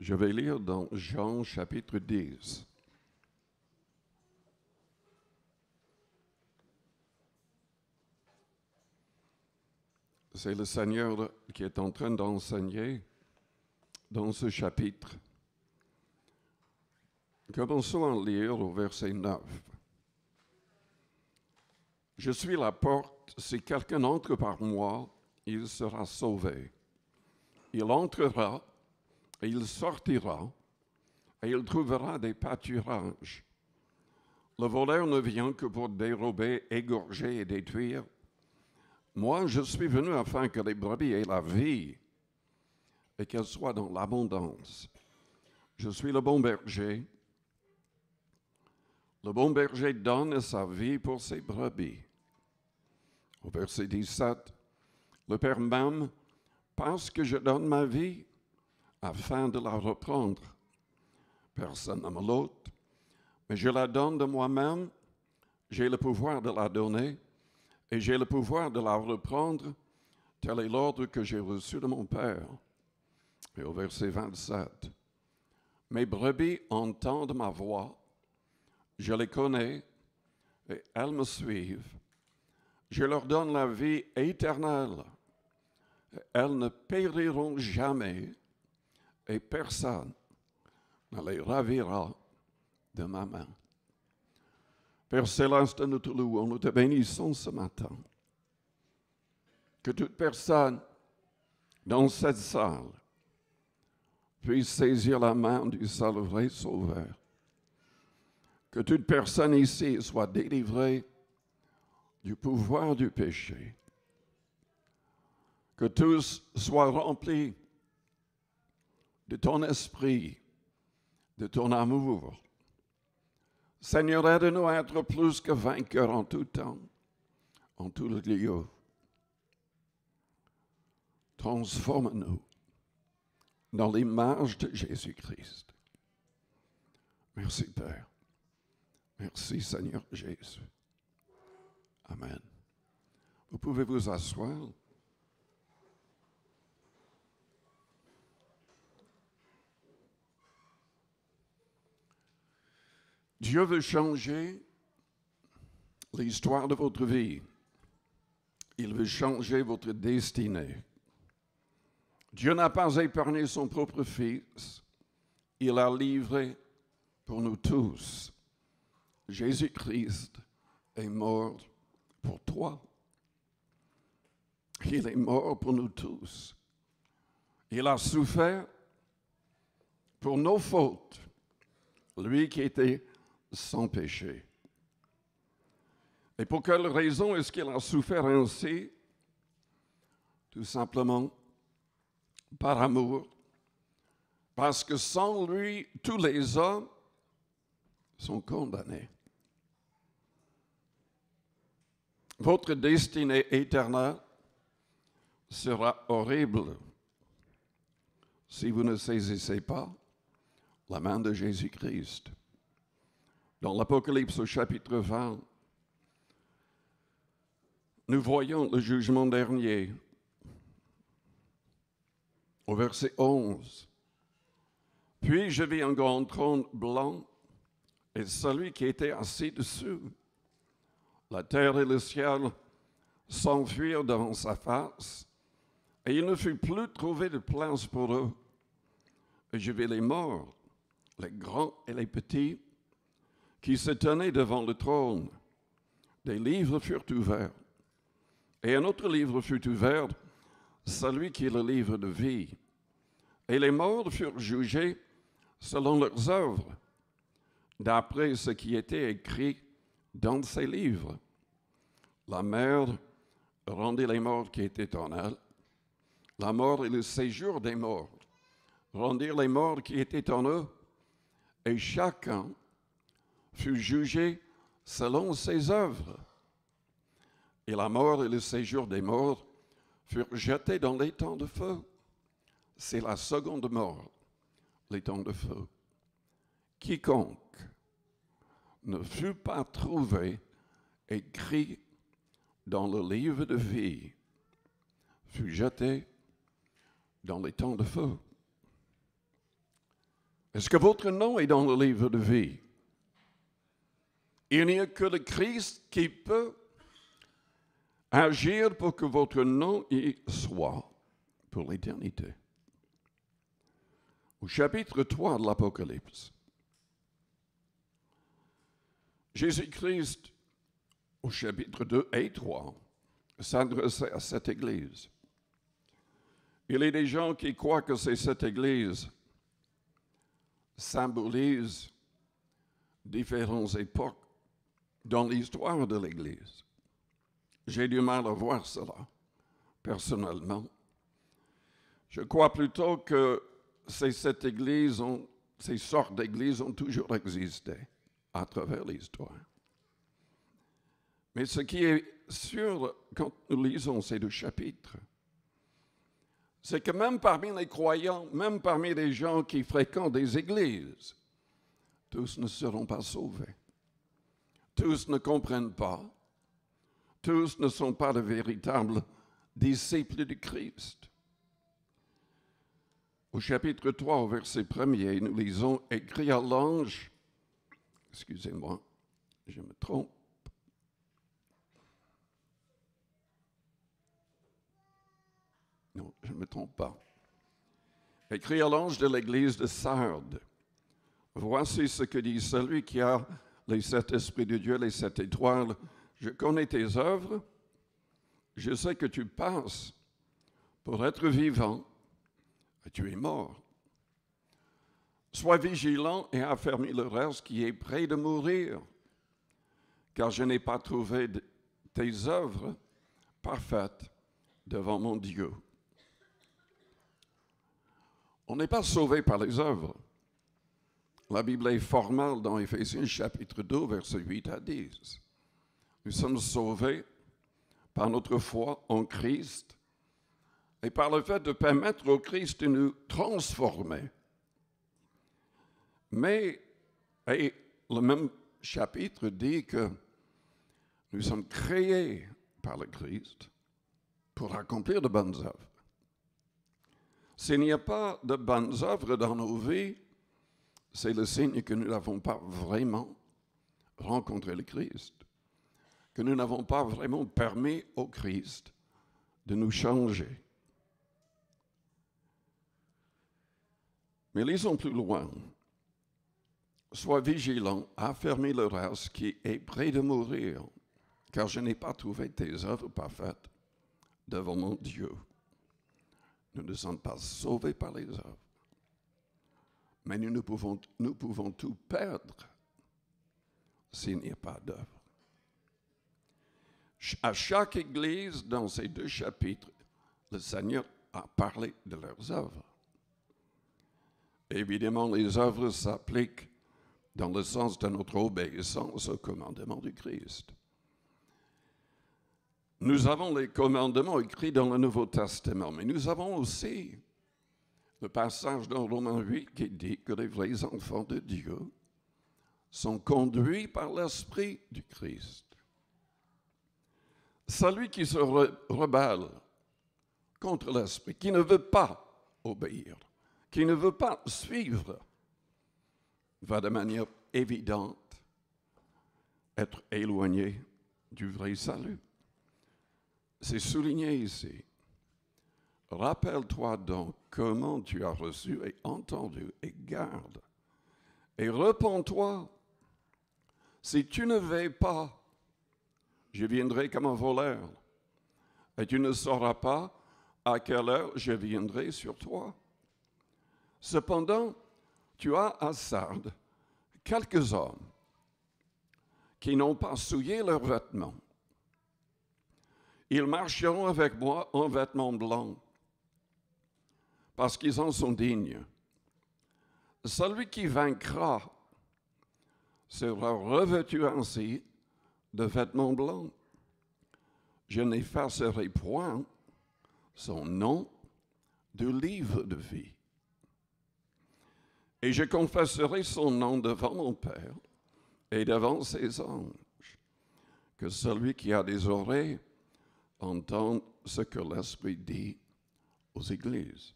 Je vais lire dans Jean chapitre 10. C'est le Seigneur qui est en train d'enseigner dans ce chapitre. Commençons à lire au verset 9. Je suis la porte, si quelqu'un entre par moi, il sera sauvé. Il entrera et il sortira et il trouvera des pâturages. Le voleur ne vient que pour dérober, égorger et détruire. Moi, je suis venu afin que les brebis aient la vie et qu'elles soient dans l'abondance. Je suis le bon berger. Le bon berger donne sa vie pour ses brebis. Au verset 17, le Père m'aime parce que je donne ma vie afin de la reprendre. Personne ne me l'ôte, mais je la donne de moi-même. J'ai le pouvoir de la donner et j'ai le pouvoir de la reprendre. Tel est l'ordre que j'ai reçu de mon Père. Et au verset 27, mes brebis entendent ma voix. Je les connais et elles me suivent. Je leur donne la vie éternelle. Elles ne périront jamais et personne ne les ravira de ma main. Père Céleste, nous te louons, nous te bénissons ce matin. Que toute personne dans cette salle puisse saisir la main du seul vrai Sauveur. Que toute personne ici soit délivrée du pouvoir du péché. Que tous soient remplis de ton esprit, de ton amour. Seigneur, aide-nous à être plus que vainqueurs en tout temps, en tout lieu. Transforme-nous dans l'image de Jésus-Christ. Merci, Père. Merci, Seigneur Jésus. Amen. Vous pouvez vous asseoir. Dieu veut changer l'histoire de votre vie. Il veut changer votre destinée. Dieu n'a pas épargné son propre Fils. Il l'a livré pour nous tous. Jésus-Christ est mort pour toi. Il est mort pour nous tous. Il a souffert pour nos fautes. Lui qui était sans péché. Et pour quelle raison est-ce qu'il a souffert ainsi? Tout simplement par amour. Parce que sans lui, tous les hommes sont condamnés. Votre destinée éternelle sera horrible si vous ne saisissez pas la main de Jésus-Christ. Dans l'Apocalypse au chapitre 20, nous voyons le jugement dernier. Au verset 11, « Puis je vis un grand trône blanc et celui qui était assis dessus. La terre et le ciel s'enfuirent devant sa face, et il ne fut plus trouvé de place pour eux. Et je vis les morts, les grands et les petits, qui se tenaient devant le trône. Des livres furent ouverts. Et un autre livre fut ouvert, celui qui est le livre de vie. Et les morts furent jugés selon leurs œuvres, d'après ce qui était écrit dans ces livres. La mer rendit les morts qui étaient en elle. La mort et le séjour des morts rendirent les morts qui étaient en eux. Et chacun fut jugé selon ses œuvres. Et la mort et le séjour des morts furent jetés dans les temps de feu. C'est la seconde mort, les temps de feu. Quiconque ne fut pas trouvé écrit dans le livre de vie fut jeté dans les temps de feu. Est-ce que votre nom est dans le livre de vie? Il n'y a que le Christ qui peut agir pour que votre nom y soit pour l'éternité. Au chapitre 3 de l'Apocalypse, Jésus-Christ, au chapitre 2 et 3, s'adressait à cette Église. Il y a des gens qui croient que c'est cette Église symbolise différentes époques dans l'histoire de l'Église. J'ai du mal à voir cela, personnellement. Je crois plutôt que ces sortes d'églises ont toujours existé à travers l'histoire. Mais ce qui est sûr, quand nous lisons ces deux chapitres, c'est que même parmi les croyants, même parmi les gens qui fréquentent des églises, tous ne seront pas sauvés. Tous ne comprennent pas. Tous ne sont pas de véritables disciples de Christ. Au chapitre 3, au verset 1er, nous lisons « Écrit à l'ange », excusez-moi, je me trompe. Non, je ne me trompe pas. Écrit à l'ange de l'église de Sardes. Voici ce que dit celui qui a les 7 esprits de Dieu, les 7 étoiles. Je connais tes œuvres. Je sais que tu passes pour être vivant et tu es mort. Sois vigilant et affermis le reste qui est près de mourir, car je n'ai pas trouvé tes œuvres parfaites devant mon Dieu. On n'est pas sauvé par les œuvres. La Bible est formelle dans Éphésiens chapitre 2, versets 8 à 10. Nous sommes sauvés par notre foi en Christ et par le fait de permettre au Christ de nous transformer. Mais le même chapitre dit que nous sommes créés par le Christ pour accomplir de bonnes œuvres. S'il n'y a pas de bonnes œuvres dans nos vies, c'est le signe que nous n'avons pas vraiment rencontré le Christ, que nous n'avons pas vraiment permis au Christ de nous changer. Mais lisons plus loin. Sois vigilant, affermis le reste qui est près de mourir, car je n'ai pas trouvé tes œuvres parfaites devant mon Dieu. Nous ne sommes pas sauvés par les œuvres, mais nous pouvons tout perdre s'il n'y a pas d'œuvre. À chaque église, dans ces 2 chapitres, le Seigneur a parlé de leurs œuvres. Évidemment, les œuvres s'appliquent dans le sens de notre obéissance au commandement du Christ. Nous avons les commandements écrits dans le Nouveau Testament, mais nous avons aussi le passage dans Romains 8 qui dit que les vrais enfants de Dieu sont conduits par l'Esprit du Christ. Celui qui se rebelle contre l'Esprit, qui ne veut pas obéir, qui ne veut pas suivre, va de manière évidente être éloigné du vrai salut. C'est souligné ici. Rappelle-toi donc comment tu as reçu et entendu et garde. Et repens-toi. Si tu ne veilles pas, je viendrai comme un voleur. Et tu ne sauras pas à quelle heure je viendrai sur toi. Cependant, tu as à Sardes quelques hommes qui n'ont pas souillé leurs vêtements. Ils marcheront avec moi en vêtements blancs, parce qu'ils en sont dignes. Celui qui vaincra sera revêtu ainsi de vêtements blancs. Je n'effacerai point son nom du livre de vie. Et je confesserai son nom devant mon Père et devant ses anges, que celui qui a des oreilles entende ce que l'Esprit dit aux églises.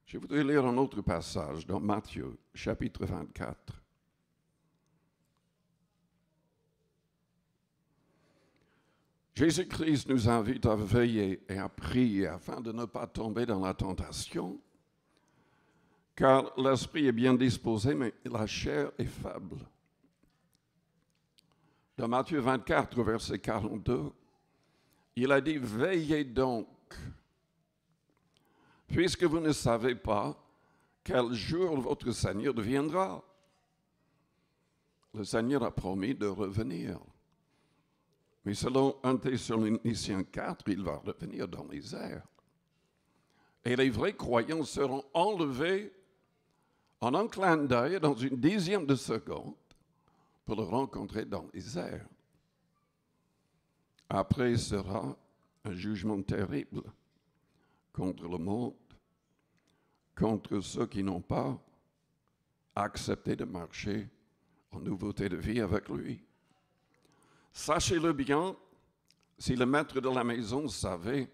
Je voudrais lire un autre passage dans Matthieu, chapitre 24. Jésus-Christ nous invite à veiller et à prier afin de ne pas tomber dans la tentation, car l'esprit est bien disposé, mais la chair est faible. Dans Matthieu 24, verset 42, il a dit « Veillez donc, puisque vous ne savez pas quel jour votre Seigneur viendra. » Le Seigneur a promis de revenir. Mais selon 1 Thessaloniciens 4, il va revenir dans les airs. Et les vrais croyants seront enlevés en un clin d'œil, dans une dixième de seconde, pour le rencontrer dans les airs. Après sera un jugement terrible contre le monde, contre ceux qui n'ont pas accepté de marcher en nouveauté de vie avec lui. Sachez-le bien, si le maître de la maison savait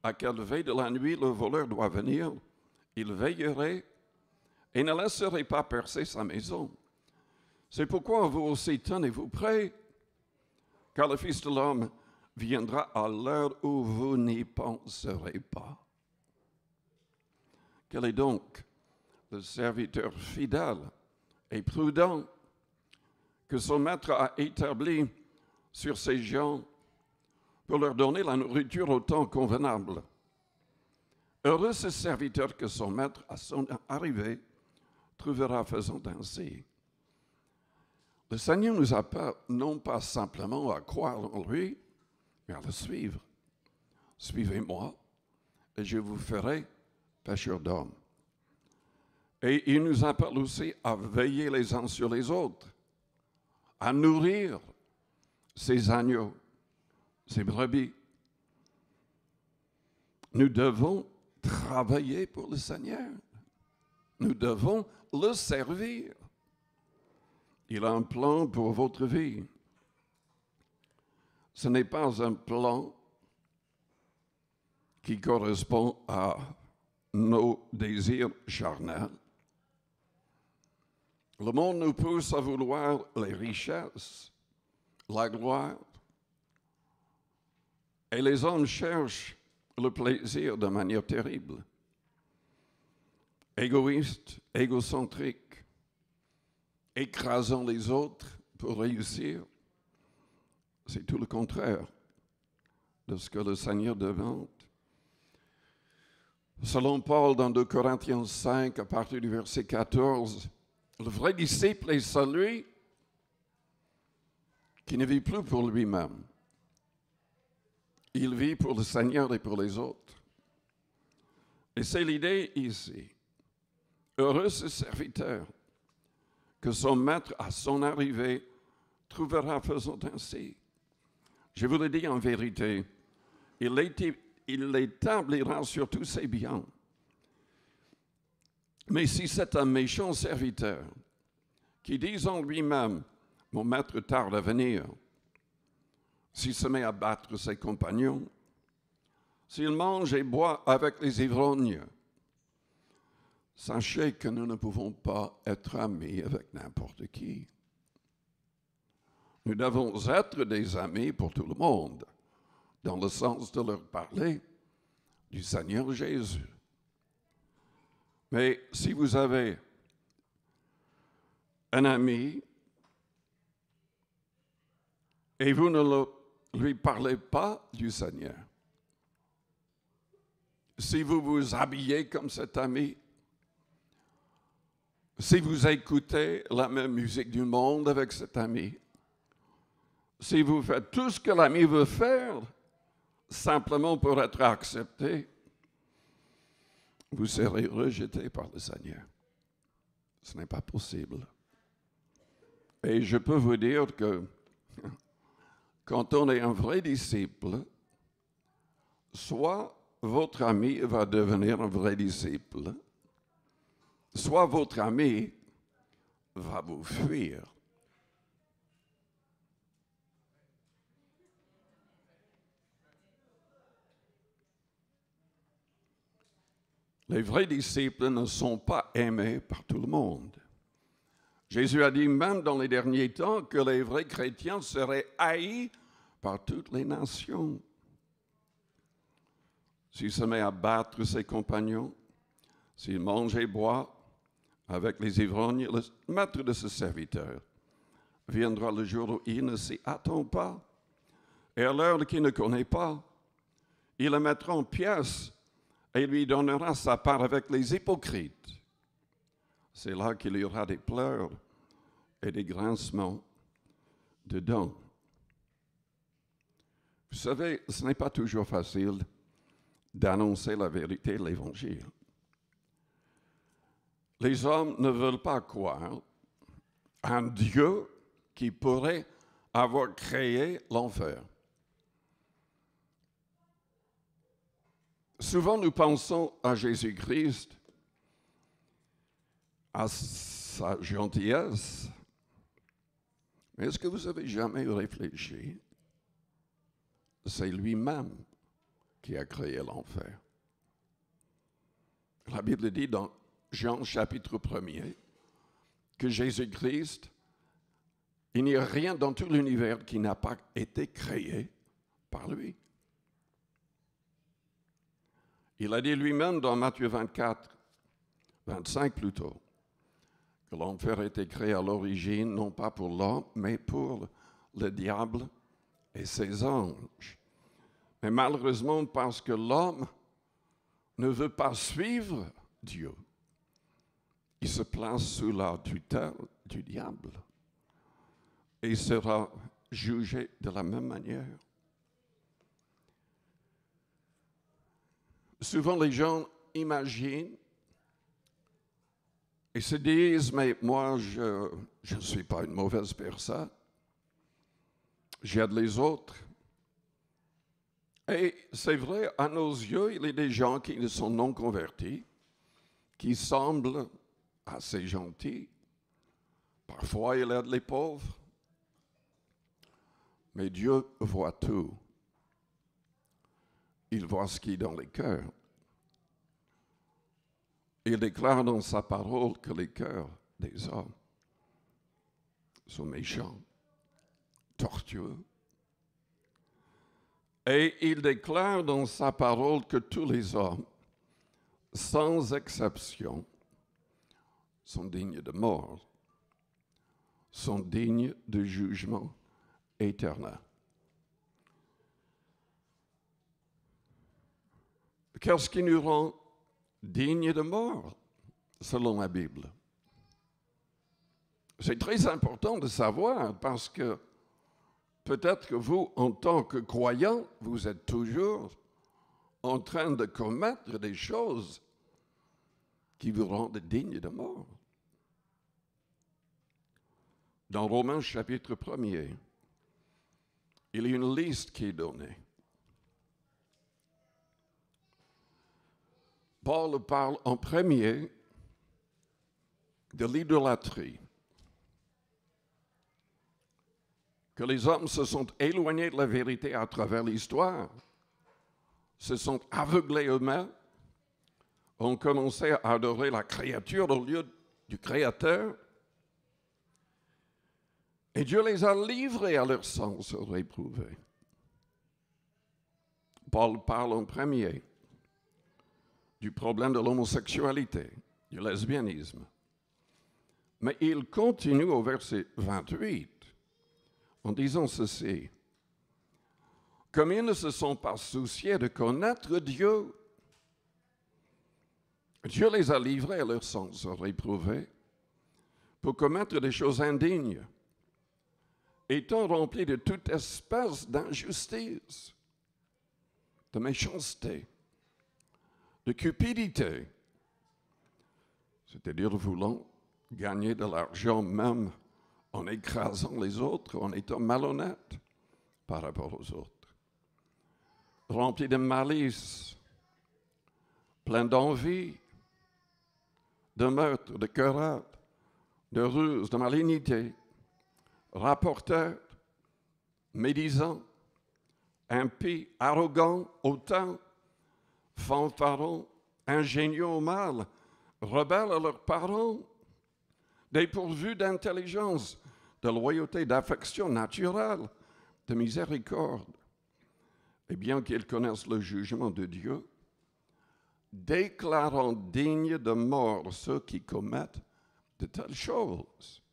à quelle veille de la nuit le voleur doit venir, il veillerait et ne laisserait pas percer sa maison. C'est pourquoi vous aussi tenez-vous prêts, car le Fils de l'homme viendra à l'heure où vous n'y penserez pas. Quel est donc le serviteur fidèle et prudent que son maître a établi sur ces gens pour leur donner la nourriture au temps convenable? Heureux ce serviteur que son maître, à son arrivée, trouvera faisant ainsi. Le Seigneur nous appelle non pas simplement à croire en lui, mais à le suivre. Suivez-moi, et je vous ferai pêcheurs d'hommes. Et il nous appelle aussi à veiller les uns sur les autres, à nourrir ces agneaux, ces brebis. Nous devons travailler pour le Seigneur. Nous devons le servir. Il a un plan pour votre vie. Ce n'est pas un plan qui correspond à nos désirs charnels. Le monde nous pousse à vouloir les richesses, la gloire, et les hommes cherchent le plaisir de manière terrible. Égoïstes, égocentriques, écrasant les autres pour réussir. C'est tout le contraire de ce que le Seigneur demande. Selon Paul, dans 2 Corinthiens 5, à partir du verset 14, le vrai disciple est celui qui ne vit plus pour lui-même. Il vit pour le Seigneur et pour les autres. Et c'est l'idée ici. Heureux ce serviteur que son maître, à son arrivée, trouvera faisant ainsi. Je vous le dis en vérité, il l'établira sur tous ses biens. Mais si c'est un méchant serviteur qui dit en lui-même, mon maître tarde à venir, s'il se met à battre ses compagnons, s'il mange et boit avec les ivrognes, sachez que nous ne pouvons pas être amis avec n'importe qui. Nous devons être des amis pour tout le monde, dans le sens de leur parler du Seigneur Jésus. Mais si vous avez un ami et vous ne lui parlez pas du Seigneur, si vous vous habillez comme cet ami, si vous écoutez la même musique du monde avec cet ami, si vous faites tout ce que l'ami veut faire, simplement pour être accepté, vous serez rejeté par le Seigneur. Ce n'est pas possible. Et je peux vous dire que quand on est un vrai disciple, soit votre ami va devenir un vrai disciple, soit votre ami va vous fuir. Les vrais disciples ne sont pas aimés par tout le monde. Jésus a dit même dans les derniers temps que les vrais chrétiens seraient haïs par toutes les nations. S'il se met à battre ses compagnons, s'il mange et boit avec les ivrognes, le maître de ce serviteur viendra le jour où il ne s'y attend pas, et à l'heure qu'il ne connaît pas, il le mettra en pièces et lui donnera sa part avec les hypocrites. C'est là qu'il y aura des pleurs et des grincements de dents. Vous savez, ce n'est pas toujours facile d'annoncer la vérité de l'Évangile. Les hommes ne veulent pas croire un Dieu qui pourrait avoir créé l'enfer. Souvent, nous pensons à Jésus-Christ, à sa gentillesse, mais est-ce que vous avez jamais réfléchi? C'est lui-même qui a créé l'enfer. La Bible dit dans Jean chapitre 1er que Jésus-Christ, il n'y a rien dans tout l'univers qui n'a pas été créé par lui. Il a dit lui-même dans Matthieu 24, 25 plutôt, que l'enfer a été créé à l'origine, non pas pour l'homme, mais pour le diable et ses anges. Mais malheureusement, parce que l'homme ne veut pas suivre Dieu, il se place sous la tutelle du diable et il sera jugé de la même manière. Souvent, les gens imaginent et se disent, mais moi, je ne suis pas une mauvaise personne. J'aide les autres. Et c'est vrai, à nos yeux, il y a des gens qui ne sont non convertis, qui semblent assez gentils. Parfois, il aide les pauvres. Mais Dieu voit tout. Il voit ce qui est dans les cœurs. Il déclare dans sa parole que les cœurs des hommes sont méchants, tortueux. Et il déclare dans sa parole que tous les hommes, sans exception, sont dignes de mort, sont dignes de jugement éternel. Qu'est-ce qui nous rend dignes de mort, selon la Bible? C'est très important de savoir parce que peut-être que vous, en tant que croyant, vous êtes toujours en train de commettre des choses qui vous rendent dignes de mort. Dans Romains chapitre 1er, il y a une liste qui est donnée. Paul parle en premier de l'idolâtrie, que les hommes se sont éloignés de la vérité à travers l'histoire, se sont aveuglés eux-mêmes, ont commencé à adorer la créature au lieu du Créateur, et Dieu les a livrés à leur sens réprouvé. Paul parle en premier du problème de l'homosexualité, du lesbianisme. Mais il continue au verset 28 en disant ceci. Comme ils ne se sont pas souciés de connaître Dieu, Dieu les a livrés à leur sens réprouvé pour commettre des choses indignes, étant remplis de toute espèce d'injustice, de méchanceté, de cupidité, c'est-à-dire voulant gagner de l'argent même en écrasant les autres, en étant malhonnête par rapport aux autres, remplis de malice, plein d'envie, de meurtre, de querelle, de ruse, de malignité, rapporteurs, médisants, impies, arrogants, hautains, fanfarons, ingénieux au mal, rebelles à leurs parents, dépourvus d'intelligence, de loyauté, d'affection naturelle, de miséricorde. Et bien qu'ils connaissent le jugement de Dieu, déclarant dignes de mort ceux qui commettent de telles choses.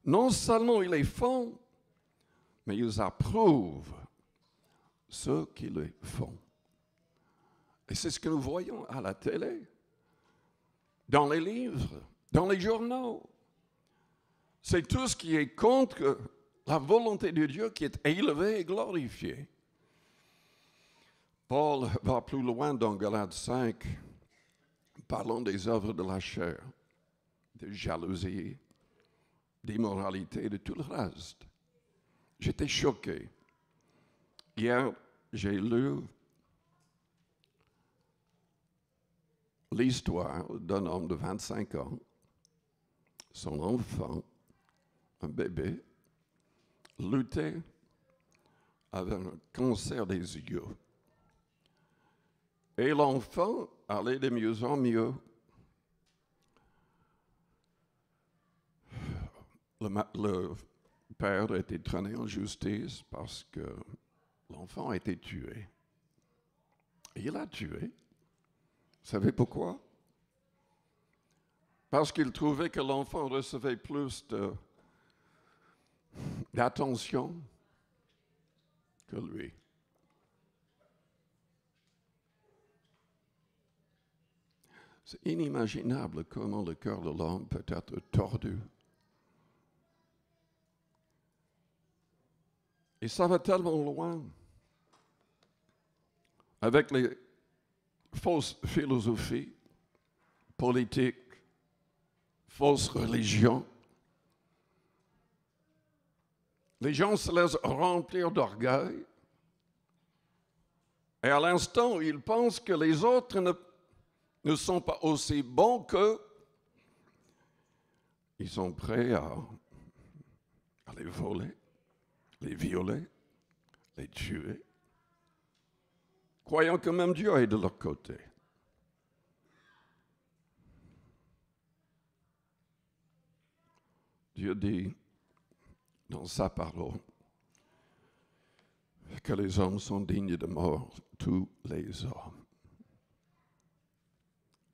Non seulement ils les font, mais ils approuvent ceux qui les font. Et c'est ce que nous voyons à la télé, dans les livres, dans les journaux. C'est tout ce qui est contre la volonté de Dieu qui est élevé et glorifié. Paul va plus loin dans Galates 5, parlant des œuvres de la chair, de jalousie, d'immoralité, de tout le reste. J'étais choqué. Hier, j'ai lu l'histoire d'un homme de 25 ans, son enfant, un bébé, luttait avec un cancer des yeux. Et l'enfant allait de mieux en mieux. Le père a été traîné en justice parce que l'enfant a été tué. Et il l'a tué. Vous savez pourquoi? Parce qu'il trouvait que l'enfant recevait plus d'attention que lui. C'est inimaginable comment le cœur de l'homme peut être tordu. Et ça va tellement loin avec les fausses philosophies politiques, fausses religions. Les gens se laissent remplir d'orgueil et à l'instant où ils pensent que les autres ne sont pas aussi bons qu'eux, ils sont prêts à les voler, les violer, les tuer, croyant que même Dieu est de leur côté. Dieu dit dans sa parole que les hommes sont dignes de mort, tous les hommes.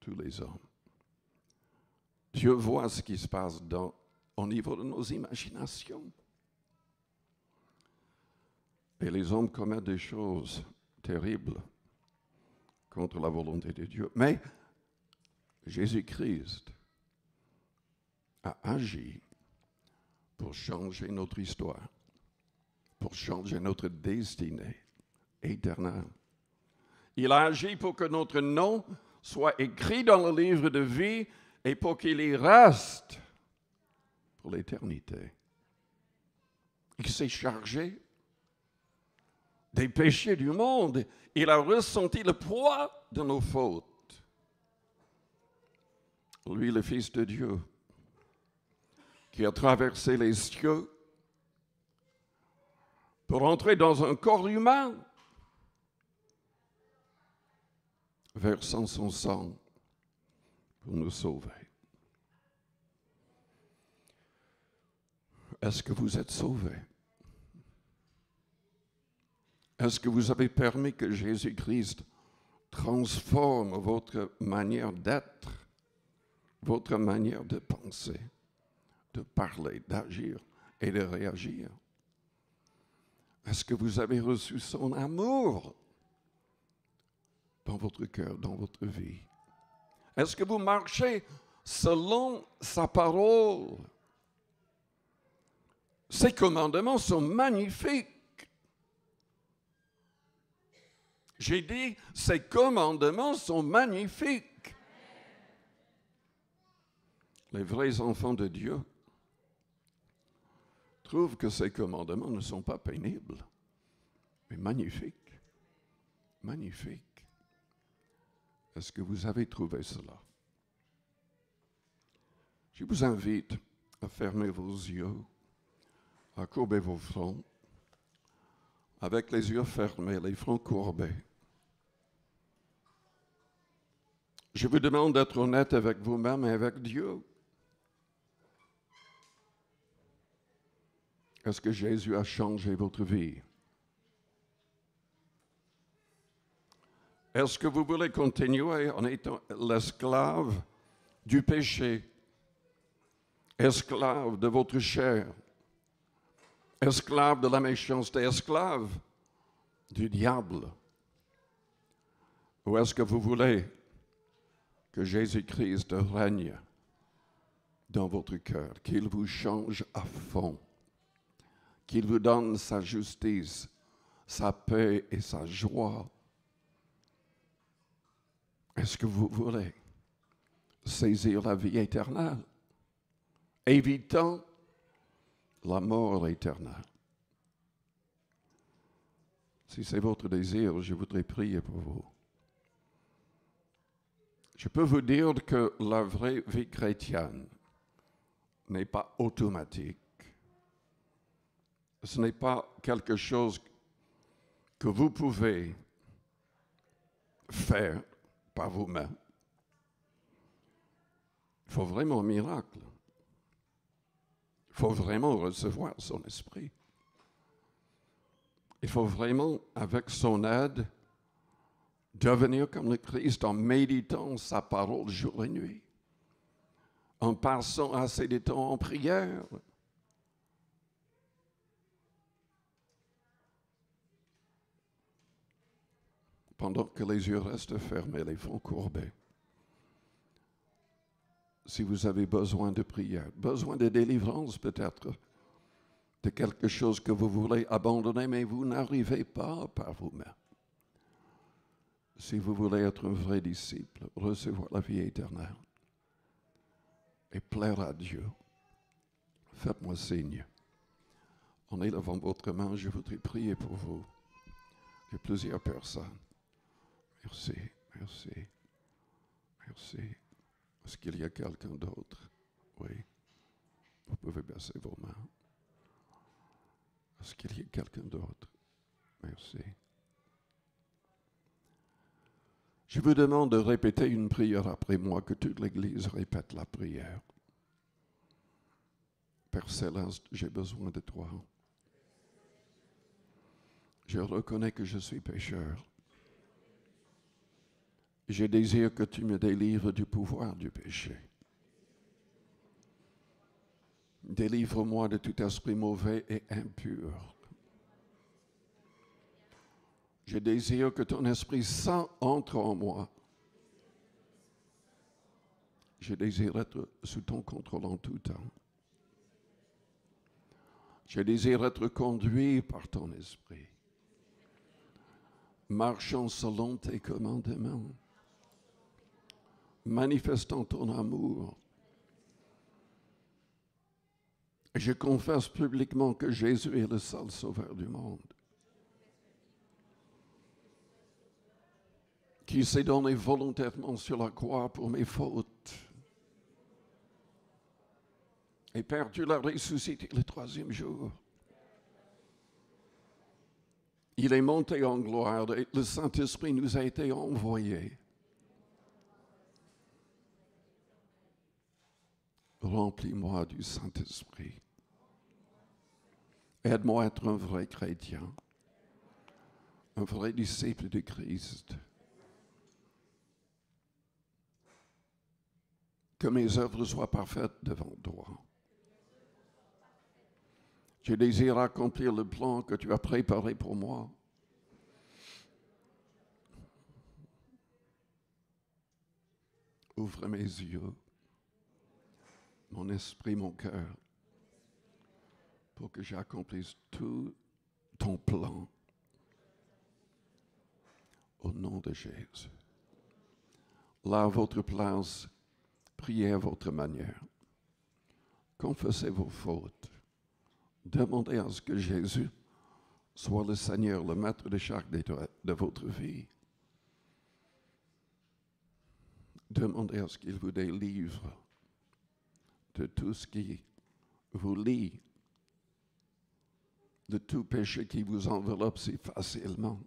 Tous les hommes. Dieu voit ce qui se passe au niveau de nos imaginations. Et les hommes commettent des choses terribles contre la volonté de Dieu. Mais Jésus-Christ a agi pour changer notre histoire, pour changer notre destinée éternelle. Il a agi pour que notre nom soit écrit dans le livre de vie et pour qu'il y reste pour l'éternité. Il s'est chargé des péchés du monde. Il a ressenti le poids de nos fautes. Lui, le Fils de Dieu, qui a traversé les cieux pour entrer dans un corps humain, versant son sang pour nous sauver. Est-ce que vous êtes sauvés? Est-ce que vous avez permis que Jésus-Christ transforme votre manière d'être, votre manière de penser, de parler, d'agir et de réagir? Est-ce que vous avez reçu son amour dans votre cœur, dans votre vie? Est-ce que vous marchez selon sa parole? Ses commandements sont magnifiques. J'ai dit, ses commandements sont magnifiques. Les vrais enfants de Dieu trouvent que ces commandements ne sont pas pénibles, mais magnifiques. Magnifiques. Est-ce que vous avez trouvé cela? Je vous invite à fermer vos yeux, à courber vos fronts, avec les yeux fermés, les fronts courbés. Je vous demande d'être honnête avec vous-même et avec Dieu. Est-ce que Jésus a changé votre vie? Est-ce que vous voulez continuer en étant l'esclave du péché, esclave de votre chair, esclave de la méchanceté, esclave du diable? Ou est-ce que vous voulez que Jésus-Christ règne dans votre cœur, qu'il vous change à fond, qu'il vous donne sa justice, sa paix et sa joie? Est-ce que vous voulez saisir la vie éternelle, évitant la mort éternelle? Si c'est votre désir, je voudrais prier pour vous. Je peux vous dire que la vraie vie chrétienne n'est pas automatique. Ce n'est pas quelque chose que vous pouvez faire par vous-même. Il faut vraiment un miracle. Il faut vraiment recevoir son esprit. Il faut vraiment, avec son aide, devenir comme le Christ en méditant sa parole jour et nuit, en passant assez de temps en prière. Pendant que les yeux restent fermés, les fronts courbés. Si vous avez besoin de prière, besoin de délivrance peut-être, de quelque chose que vous voulez abandonner, mais vous n'arrivez pas par vous-même. Si vous voulez être un vrai disciple, recevoir la vie éternelle et plaire à Dieu, faites-moi signe. En élevant votre main, je voudrais prier pour vous. Il y a plusieurs personnes. Merci, merci, merci. Est-ce qu'il y a quelqu'un d'autre? Oui. Vous pouvez baisser vos mains. Est-ce qu'il y a quelqu'un d'autre? Merci. Je vous demande de répéter une prière après moi, que toute l'Église répète la prière. Père Céleste, j'ai besoin de toi. Je reconnais que je suis pécheur. Je désire que tu me délivres du pouvoir du péché. Délivre-moi de tout esprit mauvais et impur. Je désire que ton Esprit Saint entre en moi. Je désire être sous ton contrôle en tout temps. Je désire être conduit par ton Esprit, marchant selon tes commandements, manifestant ton amour. Je confesse publiquement que Jésus est le seul sauveur du monde, qui s'est donné volontairement sur la croix pour mes fautes. Et Père, tu l'as ressuscité le troisième jour. Il est monté en gloire et le Saint-Esprit nous a été envoyé. Remplis-moi du Saint-Esprit. Aide-moi à être un vrai chrétien, un vrai disciple de Christ. Que mes œuvres soient parfaites devant toi. Je désire accomplir le plan que tu as préparé pour moi. Ouvre mes yeux, mon esprit, mon cœur, pour que j'accomplisse tout ton plan. Au nom de Jésus. Là, à votre place, priez à votre manière. Confessez vos fautes. Demandez à ce que Jésus soit le Seigneur, le maître de chaque détail de votre vie. Demandez à ce qu'il vous délivre de tout ce qui vous lie, de tout péché qui vous enveloppe si facilement.